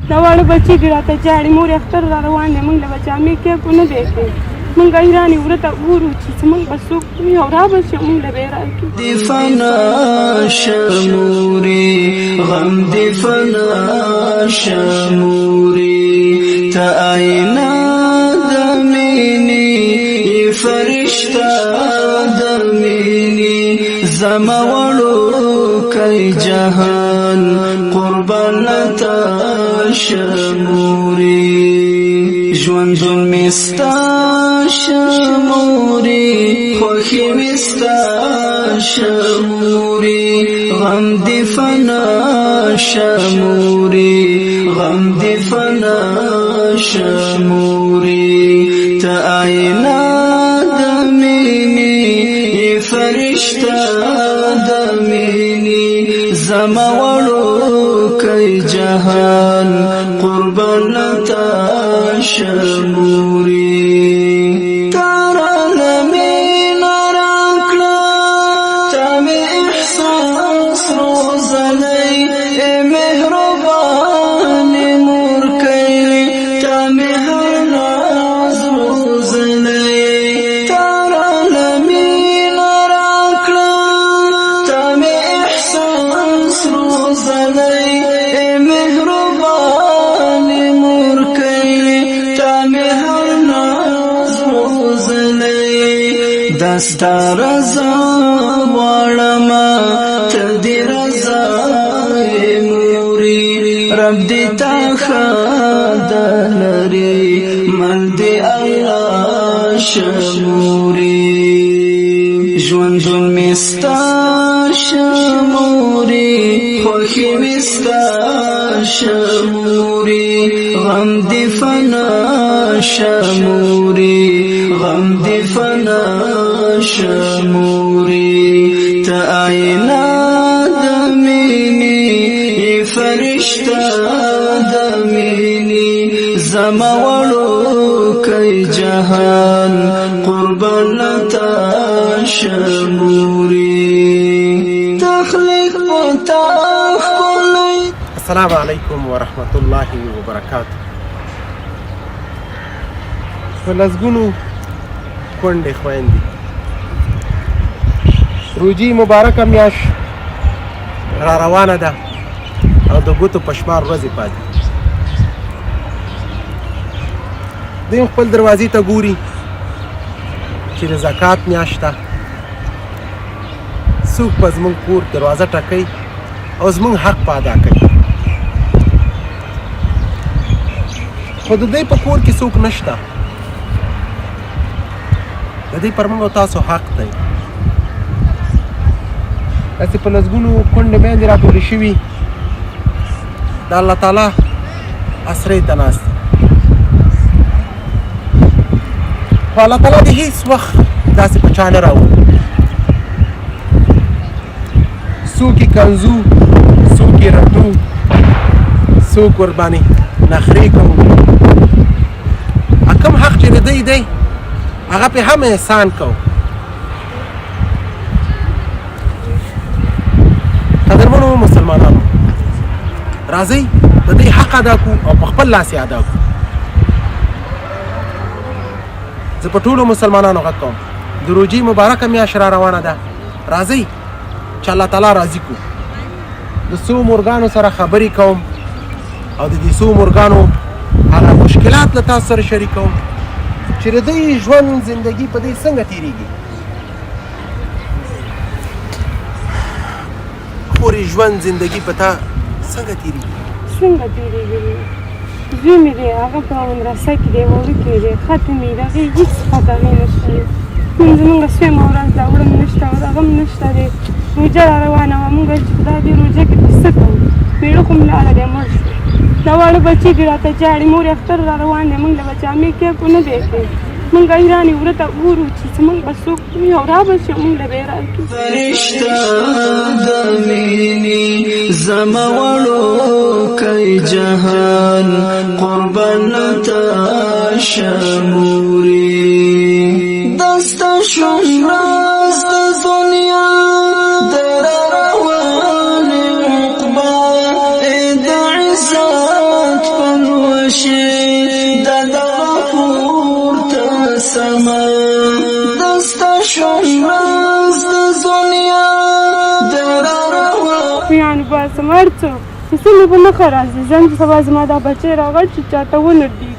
دا واړه بچي دي راته جاړي مور اختر را روان دی موږ له به جامې کیف ونه دی کوي موږ ایران یې ورته ګورو چې زموږ به څوک وي او را به شي موږ له به یې راکړي د فنا شموري غم د فنا شموري ته آینا د مینې فرشته د مینې زما وړوکی جهان قربان تا شموري ژوندون مې ستا شموري خوښي مې ستا شموري غم د فنا شموري غم د فنا شموري ته آینا د مینې فرشته د مینې زما وړوکی جهان قربان تا شموري تارا لمین راکړه تا مې احساس روزلی ای مهربان مور کوي تا مې هر ناز روزلی تارا لمین راکړه تا مې احساس روزلی ای مهربان مور کوي تا مې هر ناز روزلی دستا رضا غواړمه ته دې رضا موري رب دې تا ښه لري مل دې الله شموري ژوندون مې ستا شموري خوښي مې ستا شموري غم دې فنا شموري غم دې فنا شموري ته آینا د مینې فرشته د مینې زما وړوکی جهان قربان تا شموري تخلیق پتا ښکلی. السلام علیکم ورحمت الله وبرکاته. په لسګونو کونډې خویندې روژې مبارکه میاشت را روانه ده او د ګوتو په شمار ورځې پاتې دوی خپل دروازې ته ګوري چې د زکات میاشت ده څوک به زموږ کور دروازه ټکوي او زموږ حق په ادا کوي خو د دوی په کور کې څوک نشته د دې پر موږ او تاسو حق دی داسې په لسګونو کونډې میندې راټولې شوي د الله تعالی اسرې ته ناست دي خو الله تعالی دې هېڅ وخت داسې په چا نه راولي څوک یې کنځو څوک یې رټو څوک ورباندې نخرې کوو کوم حق چې د دوی دی هغه پې هم احسان کوو قدرمنو مسلمانانو راځئ د دوی حق ادا کړو او په خپل لاس یې ادا کړو زه په ټولو مسلمانانو غږ کوم د روژې مبارکه میاشت را روانه ده راځئ چې الله تعالی راضي کړو د څو مورګانو سره خبرې کوم او د دې څو مورګانو هغه مشکلات له تاسو سره شریکوم چې د دوی ژوند زندگی په دې څنګه تېرېږي خورې ژوند زندگی په تا څنګه تېرېږي څنګه تېرېږي زوی مې دی هغه په مدرسه کې دی وړوکی دی ختم یې د هغې هېڅ خطرې نشته دی نن زمونږ سویمه ورځ ده وړه م نشته هغه م نشته دی روژه را روانه وه مونږ چې خدای دې روژه کې څه کوو میړه خو م لاړه دی مړ شو دا واړه بچي دي راته جاړي مور یې اختر را روان دی مونږ له به جامې کیف ونه دی کوي مونږ ایران یې ورته ګورو چې زمونږ به څوک وي او را به شي مونږ له به یې راکړي فرشته د مینې زما وړوکی جهان قربان تا شموري دستا شوم راز د دنیا در روان عقبا د عزت په شي دغه پورته سما دستا شومرز د دنیا دروا یعنی باسم ارڅو څه به نه خرازي ځم چې سبا زما دا بچی راغل چې چاته ونډي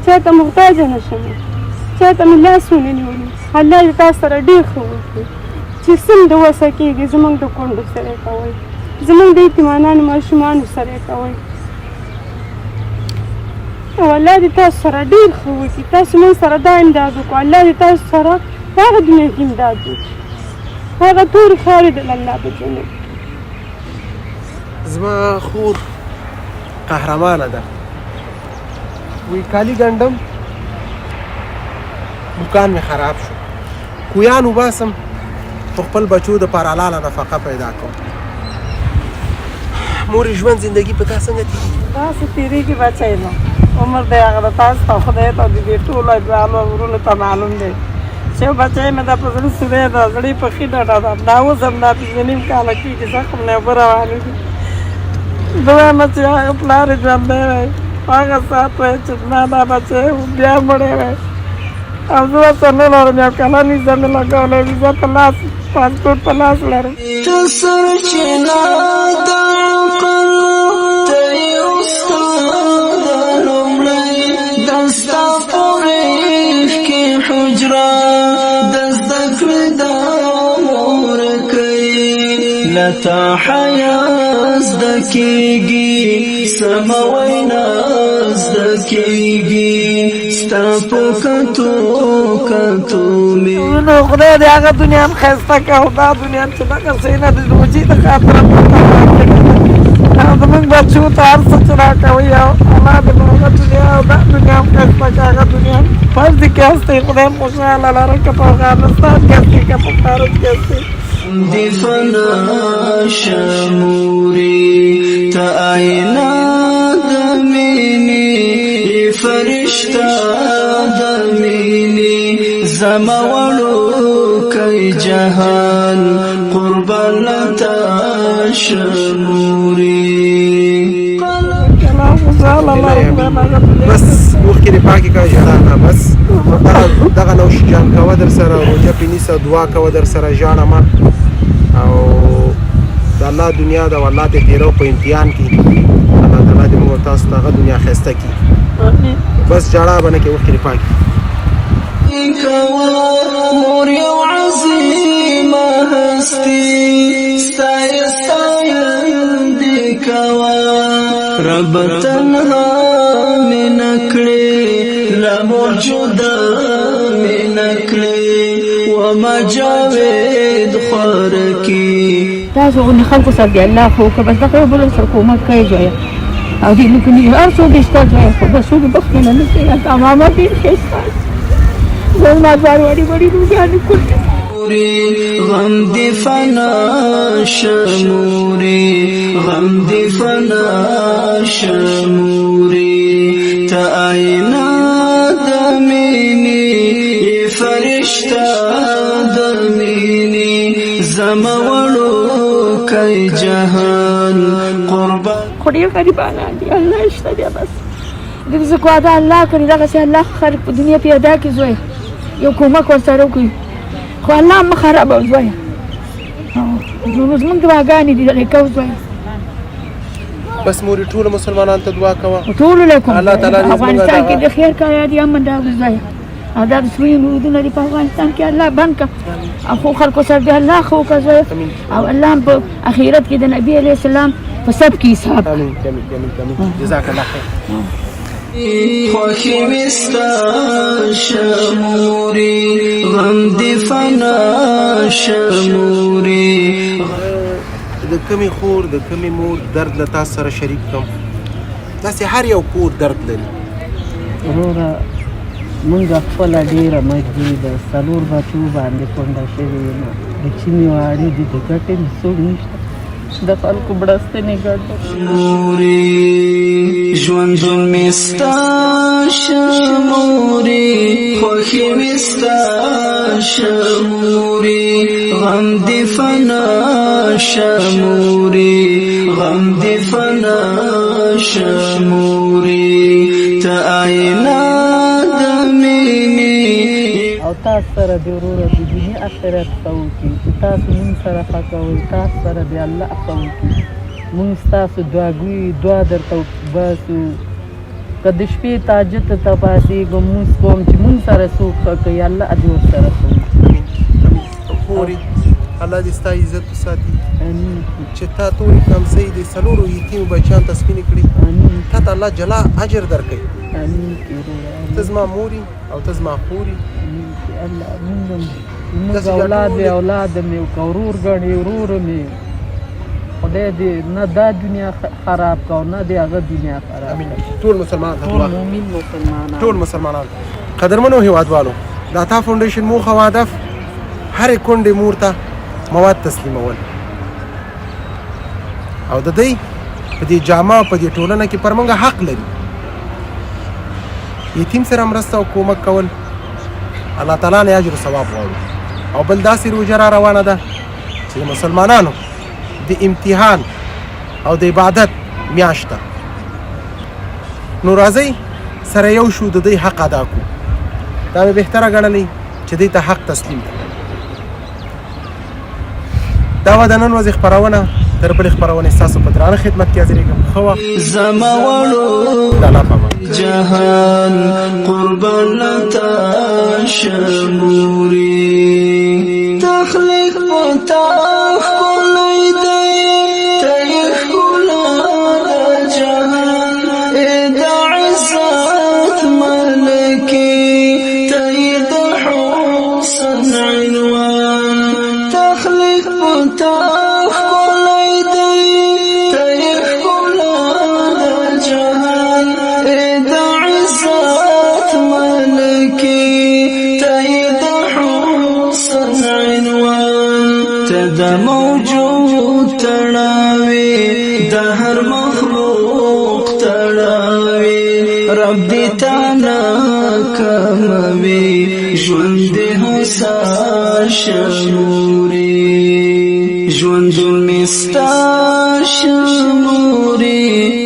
چاته محتاج نه شم چاته مې لاس ونه نیولي الله دې تاسو سره ډېر ښه وکړي چې څوم د وسه کېږي زموږ د کونډو سره یې کوئ زموږ د یتیمانانو ماشومانو سره یې کوئ او الله دې تاسو سره ډېر ښه وکړي تاسو موږ سره دا امداد وکړو الله دې تاسو سره په هغه دنیا کې امداد وکړي هغه تورې خاورې د الله په جنت زما خور قهرمانه ده وی کالی ګنډم دکان مې خراب شو کویان وباسم په خپل بچو د پاره حلاله نفقه پیدا کوم مورې ژوند زندگی په تا څنګه تېرېږي داسې تېرېږي بچی نو عمر دی هغه د تاسو ته خدای ته د دې ټولو ځوانو ورونو ته معلوم دی چې یو بچی مې دا په زړه سوری ده زړه په ښي ډډه ده دا اوس هم دا پنځه نیم کاله کېږي زخم نه اوبه روانې دي زه وایم چې هغه پلار یې ژوندی وی هغه ساعت وی چې زما دا بچی بیا مړی وی او زه ورته نه لرم یو کلن ویزه مې لګولی ویزه په لاس پاسپورټ په لاس لرم ته سرچینه د عقل ته یې استاد لومړی د ستا په غېږ کې حجره د زده کړې دوام ورکوي له تا حیا زده کېږي سمه وینا زده کېږي ستا په کتو مې نو خدای دې هغه دنیا هم ښایسته کړه او دا دنیا چې دغسې نه د روژې د خاطره او زموږ بچو ته هر څه چې راکوي او الله دې به هغه دنیا او دا دنیا هم ښایسته کړه هغه دنیا هم فرض دې کې هستئ خدای هم خوشحاله لره که په افغانستان کې هستئ که په خارج کې هستئ دی فنا شموری تا آئینہ دمینی فرشتہ دمینی زموڑو کئی جہان قربان تا شموری بس مخکې دې پاکې کړه ژړا نه بس دغه نوشجان کوه در سره روژه پې نیسه دعا کوه در سره ژاړه مه او د الله دنیا ده او الله دې تېرو په امتحان کې الله تعالی دې موږ تاسو ته هغه دنیا ښایسته کړي بس ژړا به نه کوې مخکې دې پاکې کوه مور یو عظیمه هستي ستایم دې کوه رب تنها میں نکڑے لموجودہ میں نکڑے وما جاوید خور کی تاسو غني خلکو سره دی الله خو که بس دغه بل سره کومک کوي جوړه او دې نو کني هر څو دې ستاسو خو بس څو بخښنه نه کوي تمامه دې ښه زه ما ځوړې وړي روغاني کوي غم دی فنا شموری غم دی فنا شموری تا آئینہ دمینی فرشتہ دمینی زموڑو کئی جہان قربان خو ډېر غریبانان دي الله شته دی بس دې زه کوه دا الله کړي دغسې الله خلک په دنیا پیدا کړي زوی یو کومک ورسره وکړي خو الله مه خرابوه زویه نو زموږ دعاګانې دي دغې کوو زویه بس مورې ټولو مسلمانانو ته دعا کوه ټولو له کوم الله تعالی دې افغانستان کې د خیر کار دي امن راغلی زویه او دا د سوی مرودونه دي په افغانستان کې الله بند کړه او خو خلکو سره د الله ښه وکړه زویه او الله هم په اخرت کې د نبي علیه السلام په سب کې حساب امین امین جزاک الله خیر خوخی وستا شموری غم دی فنا شموری د کمی خور د کمی مور درد له تاسو سره شریک کوم داسې هر یو کور درد لري وروره مونږ خپله ډېره مجبوري ده 4 بچو باندې کونډه شوې یم د چیني واړې دي د ګټې مې څوک نشته د خلکو بړستنې ګټه شموری ژوندون مې ستا شموری خوښي مې ستا شموری غم دې فنا شموری غم دی فنا شموري تا آئینا دمینی او تاسو سره د وروره د دیني آخرت ښه وکړي چې تاسو مونږ سره ښه کوئ تاسو سره د الله ښه وکړي مونږ ستاسو دعاګوي دعا درته باسو که د شپې تهجد ته پاڅېږم مونځ کوم چې مونږ سره څوک ښه کوي الله دې ورسره ښه وکړي خوري الله دې ستا عزت وساتي امین چې تا تورې کمزۍ د څلورو یتیمو بچیانو ته سپینې کړي امین تا ته الله جلا اجر درکوي امین کې وروره ته زما موري او ته زما خوري امین کې الله مونږ اولاد مې اولاد مې که ورور ګڼې ورور مې خدای دې نه دا دنیا خراب کو نه دې هغه دنیا خراب امین ټول مسلمان ټول مؤمن مسلمانان ټول مسلمانان قدرمنو هیوادوالو د عطا فاونډیشن موخه او هدف هرې کونډې مور ته مواد تسلیمول او د دوی په دې جامه په دې ټولنه کې پر موږ حق لري یتیم سره مرسته او کومک کول الله تعالی نه اجر او ثواب غواړو او بل داسې روژه را روانه ده چې د مسلمانانو د امتحان او د عبادت میاشت ده نو راځئ سره یو شو د دوی حق ادا کړو دا مې بهتره ګڼلی چې دوی ته حق تسلیم کړو دا وه د نن ورځې خپرونه تر بلې خپرونې ستاسو په درانه خدمت کې حاضرېږم ښه وخت زما وړو د الله په امان جهان قربان لتا شموري تخلیق پتا خلای دی تیخ کلا دا جهان اید عزت ملکی تید حسن عنوان تخلیق پتا خلای دی تیخ کلا دا جهان اید عزت ملکی تید حسن عنوان تدا موجود تڑاوی دا هر مخلوق تڑاوی رب دی تانا کموی ژوند دی هوسا شموری ژوند ظلم ستا شموری